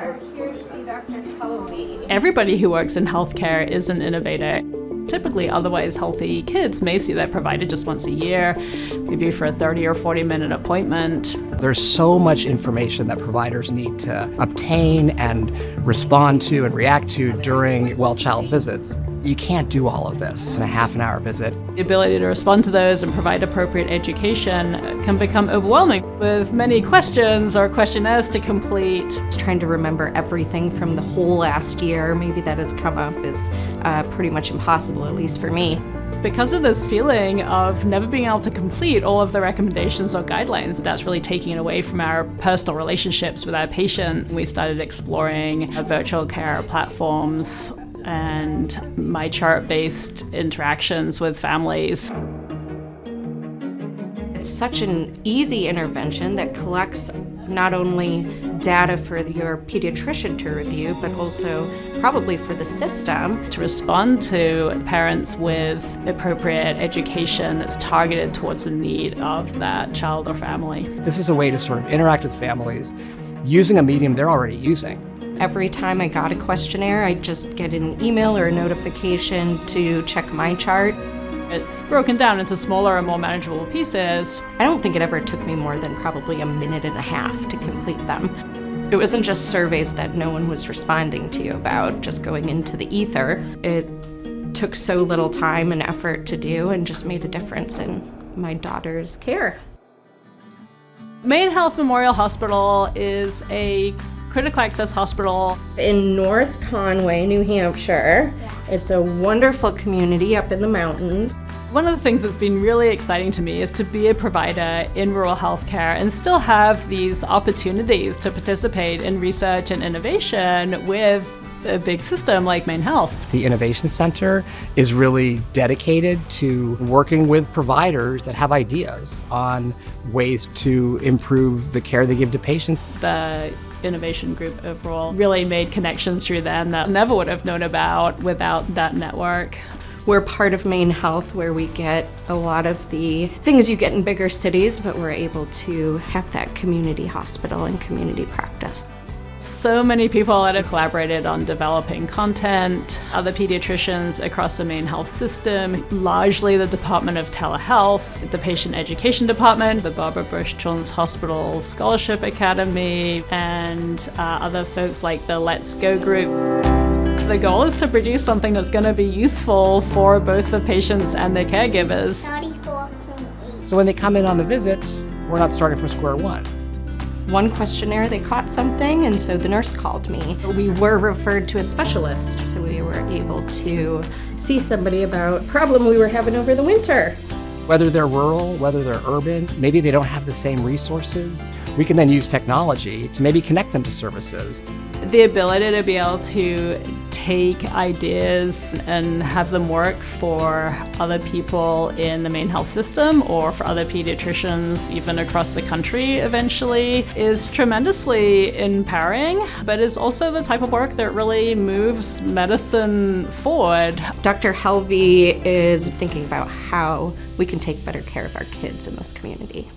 are here to see Dr. Helvie. Everybody who works in healthcare is an innovator. Typically, otherwise healthy kids may see their provider just once a year, maybe for a 30 or 40-minute appointment. There's so much information that providers need to obtain and respond to and react to during well-child visits. You can't do all of this in a half-an-hour visit. The ability to respond to those and provide appropriate education can become overwhelming with many questions or questionnaires to complete. Trying to remember everything from the whole last year, maybe that has come up, is pretty much impossible, at least for me. Because of this feeling of never being able to complete all of the recommendations or guidelines, that's really taking it away from our personal relationships with our patients. We started exploring virtual care platforms and MyChart-based interactions with families. It's such an easy intervention that collects not only data for your pediatrician to review, but also probably for the system. To respond to parents with appropriate education that's targeted towards the need of that child or family. This is a way to sort of interact with families using a medium they're already using. Every time I got a questionnaire, I'd just get an email or a notification to check MyChart. It's broken down into smaller and more manageable pieces. I don't think it ever took me more than probably a minute and a half to complete them. It wasn't just surveys that no one was responding to you about, just going into the ether. It took so little time and effort to do and just made a difference in my daughter's care. MaineHealth Memorial Hospital is a critical access hospital in North Conway, New Hampshire. It's a wonderful community up in the mountains. One of the things that's been really exciting to me is to be a provider in rural healthcare and still have these opportunities to participate in research and innovation with a big system like MaineHealth. The Innovation Center is really dedicated to working with providers that have ideas on ways to improve the care they give to patients. The innovation group overall really made connections through them that I never would have known about without that network. We're part of MaineHealth, where we get a lot of the things you get in bigger cities, but we're able to have that community hospital and community practice. So many people that have collaborated on developing content, other pediatricians across the MaineHealth system, largely the Department of Telehealth, the Patient Education Department, the Barbara Bush Children's Hospital Scholarship Academy, and other folks like the Let's Go group. The goal is to produce something that's going to be useful for both the patients and their caregivers. So when they come in on the visit, we're not starting from square one. One questionnaire, they caught something, and so the nurse called me. We were referred to a specialist, so we were able to see somebody about a problem we were having over the winter. Whether they're rural, whether they're urban, maybe they don't have the same resources, we can then use technology to maybe connect them to services. The ability to be able to take ideas and have them work for other people in the MaineHealth system or for other pediatricians even across the country eventually is tremendously empowering, but is also the type of work that really moves medicine forward. Dr. Helvie is thinking about how we can take better care of our kids in this community.